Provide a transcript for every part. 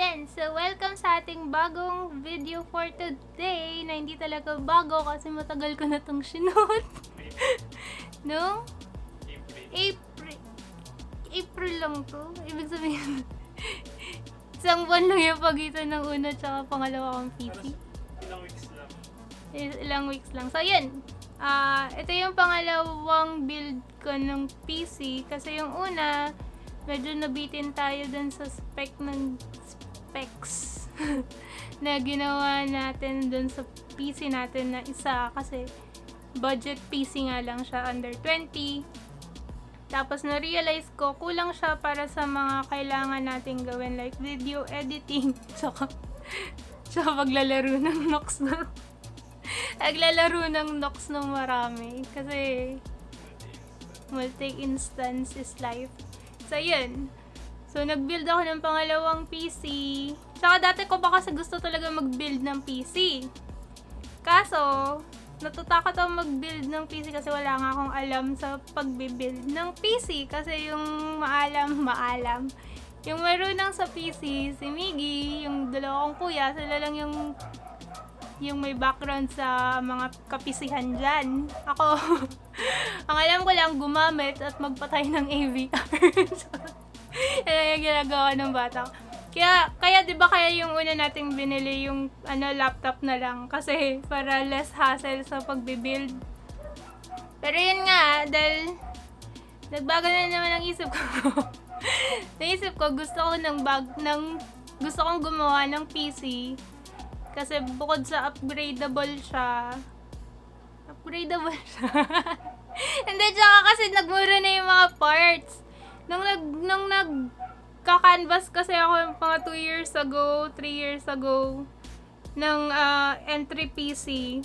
Ayan, so welcome sa ating bagong video for today na hindi talaga bago kasi matagal ko na itong sinut. Nung April lang to. Ibig sabihin, isang buwan lang yung pagitan ng una tsaka pangalawa kong PC. Ilang weeks lang. Ilang weeks lang. So, yun. Ito yung pangalawang build ko ng PC kasi yung una, medyo nabitin tayo dun sa specs na ginawa natin dun sa PC natin na isa kasi budget PC nga lang siya, under 20. Tapos na-realize ko kulang siya para sa mga kailangan nating gawin like video editing tsaka paglalaro ng Nox na naglalaro ng Nox ng marami kasi multi-instance is life. So, yun. So, nag-build ako ng pangalawang PC. Tsaka dati ko pa kasi gusto talaga mag-build ng PC. Kaso, natatakot ako mag-build ng PC kasi wala nga akong alam sa pag-build ng PC. Kasi yung maalam. Yung marunong sa PC, si Miggy, yung dalawa kong kuya, sila lang yung may background sa mga kapisihan dyan. Ako, ang alam ko lang gumamit at magpatay ng AVR. Yan yung ginagawa ng bata. Kaya 'di ba kaya yung una nating binili yung laptop na lang kasi para less hassle sa pagbi-build. Pero yun nga, dahil nagbago na naman ang isip ko. Naisip ko gusto kong gumawa ng PC kasi bukod sa upgradable siya. Hindi, tsaka kasi nagmura na yung mga parts. Nung nagka-canvas kasi ako mga 2 years ago, 3 years ago ng entry PC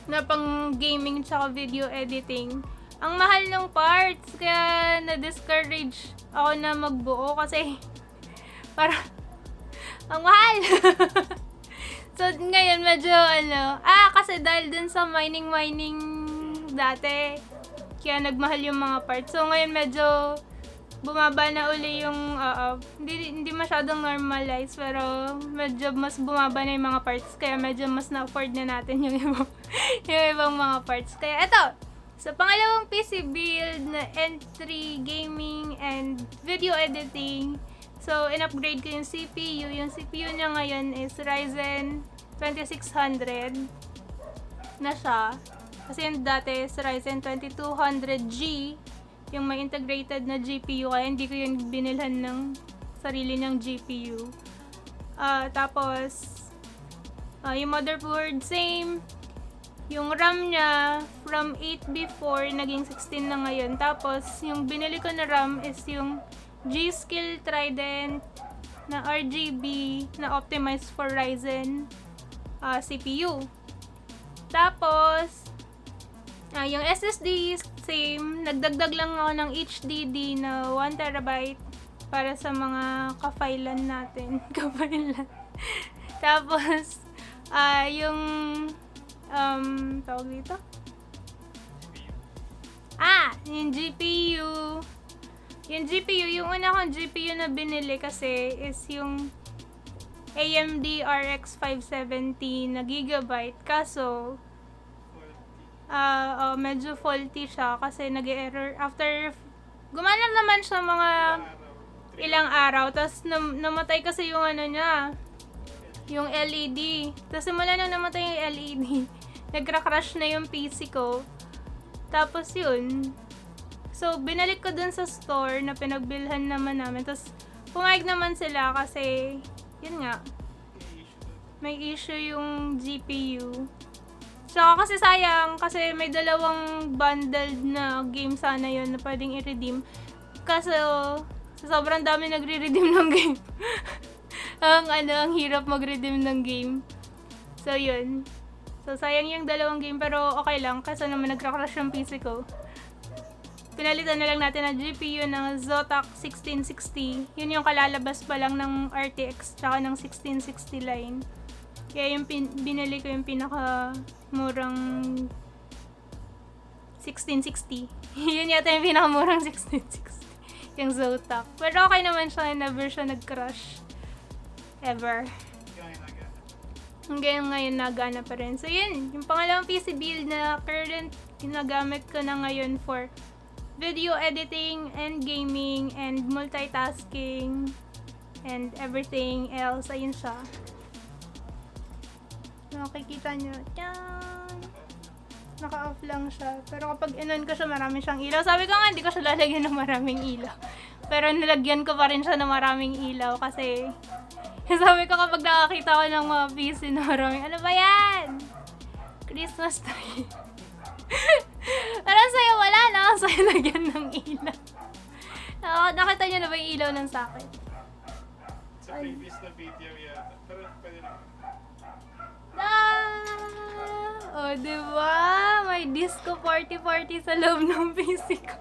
na pang gaming tsaka video editing. Ang mahal ng parts kaya na-discourage ako na magbuo kasi para ang mahal. So ngayon medyo kasi dahil dun sa mining dati kaya nagmahal yung mga parts. So ngayon medyo bumaba na uli yung hindi masyadong normalize pero medyo mas bumaba na yung mga parts kaya medyo mas na-afford na natin yung ibang mga parts. Kaya eto, sa pangalawang PC build na entry gaming and video editing, so in-upgrade ko yung CPU. Yung CPU niya ngayon is Ryzen 2600 na siya. Kasi yung dati is Ryzen 2200G, yung may integrated na GPU, kaya hindi ko yung binilhan ng sarili niyang GPU. Tapos, yung motherboard, same. Yung RAM niya, from 8 before, naging 16 na ngayon. Tapos, yung binili ko na RAM is yung G-Skill Trident na RGB na optimized for Ryzen CPU. Tapos, yung SSD, same. Nagdagdag lang ako ng HDD na 1TB para sa mga ka-filean natin. Tapos, yung tawag dito? Yung GPU. Yung una kong GPU na binili kasi is yung AMD RX 570 na gigabyte. Kaso, medyo faulty siya kasi nag-error. After, gumana naman siya mga ilang araw. Tapos, namatay kasi yung niya, yung LED. Tapos, simula na namatay yung LED. Nagcrash na yung PC ko. Tapos, yun. So, binalik ko dun sa store na pinagbilhan naman namin. Tapos, pumayag naman sila kasi, yun nga, may issue yung GPU. So, kasi sayang, kasi may dalawang bundled na game sana yun na pwedeng i-redeem. Kaso, sobrang dami nagre-redeem ng game. Ang hirap mag-redeem ng game. So, yun. So, sayang yung dalawang game, pero okay lang, kasi naman nagka-crash yung PC ko. Pinalitan na lang natin ang GPU ng Zotac 1660. Yun yung kalalabas pa lang ng RTX tsaka ng 1660 line. Kaya yung binili ko yung pinakamurang 1660. Yun yata yung pinakamurang 1660. Yung Zotac. Pero okay naman siya, never siya nag-crash. ever. Hanggang ngayon nagana pa rin. So yun, yung pangalawang PC build na current ginagamit ko na ngayon for video editing and gaming and multitasking and everything else. Ayun siya. Nakikita nyo. Yan. Naka-off lang siya. Pero kapag in-on ko siya, marami siyang ilaw. Sabi ko nga, hindi ko siya lalagyan ng maraming ilaw. Pero nilagyan ko pa rin siya ng maraming ilaw kasi sabi ko kapag nakakita ko ng mga PC na maraming, ano ba yan? Christmas tree. Pero sa'yo wala na. Sa'yo lagyan ng ilaw. Nakita niyo na ba yung ilaw ng sakit? Sa previous na video yata. Pero pwede naman. Oh, diba? May disco party sa loob ng PC ko.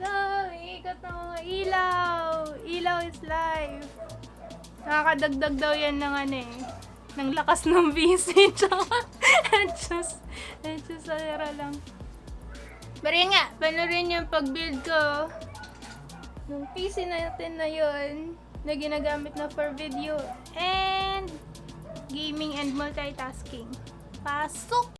So, ikot ng mga ilaw. Ilaw is life. Nakakadagdag daw yan ng ng lakas ng PC. Tsaka, just alera lang. Pero yun nga, panorin yung pag-build ko ng PC natin na yun na ginagamit na for video and gaming and multitasking. Pasok!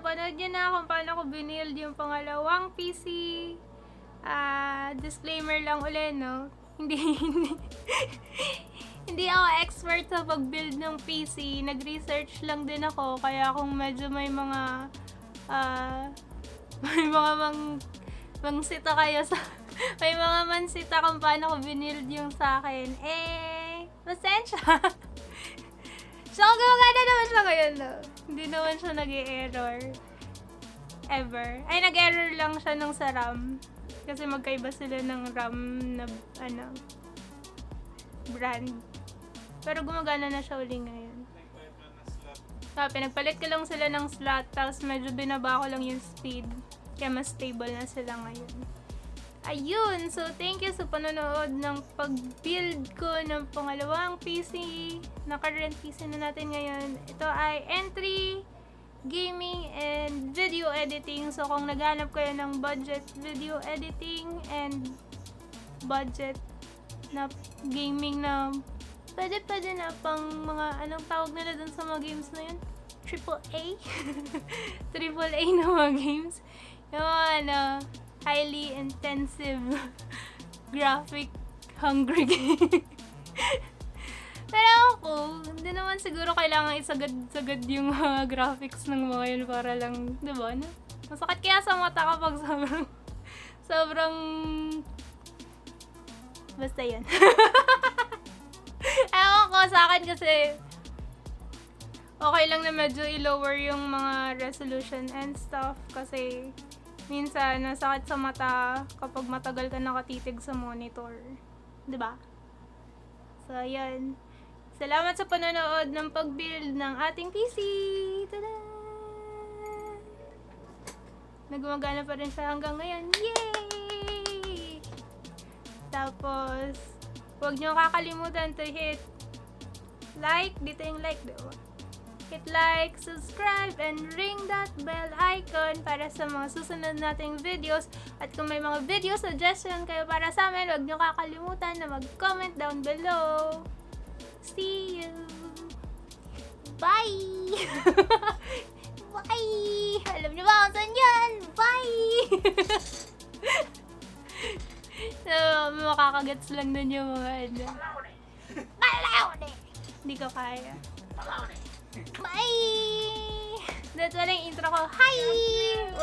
napanood nyo na kung paano ko binild yung pangalawang PC. Disclaimer lang ulit, no? Hindi ako expert sa pag-build ng PC. Nag-research lang din ako. Kaya kung medyo may mga mangsita kayo sa may mga mansita kung paano ko binild yung sa akin, pasensya. So, gumagana naman siya ngayon, no? Hindi naman siya nag-i-error. Ever. Ay, nag-error lang siya nung sa RAM. Kasi magkaiba sila ng RAM na, brand. Pero gumagana na siya uli ngayon. Pinagpalit ko lang sila ng slot, tapos medyo binaba ko lang yung speed. Kaya mas stable na sila ngayon. Ayun! So, thank you sa panonood ng pag-build ko ng pangalawang PC. Naka-rent PC na natin ngayon. Ito ay entry, gaming, and video editing. So, kung naghanap kayo ng budget video editing and budget na gaming na pwede na pang mga, anong tawag nila dun sa mga games na yun? AAA? AAA na mga games. Yung mga, highly intensive graphic hungry game. Pero ako, hindi naman siguro kailangan isagad-sagad yung graphics ng mga yun para lang, diba? No? Masakit kaya sa mata kapag sobrang basta yan. Ewan ko, sa akin kasi okay lang na medyo i-lower yung mga resolution and stuff kasi minsan nasakit sa mata kapag matagal ka nakatitig sa monitor. Diba? So, ayan. Salamat sa panonood ng pag-build ng ating PC. Tada! Nagumagana pa rin siya hanggang ngayon. Yay! Tapos, huwag nyo kakalimutan to hit like. Dito yung like, diba? Hit like, subscribe, and ring that bell icon para sa mga susunod nating videos. At kung may mga video suggestion kayo para sa amin, huwag nyo kakalimutan na mag-comment down below. See you! Bye! Bye! Alam nyo ba kung saan yan? Bye! So, makakagets lang nun yung mga Malaone! Hindi ko kaya. Bye! That's wala yung intro ko. Hi!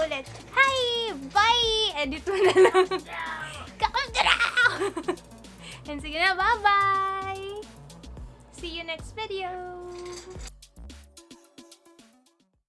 Ulit. Hi! Bye! Edit mo na lang. Kakunta na! And sige na, bye-bye! See you next video!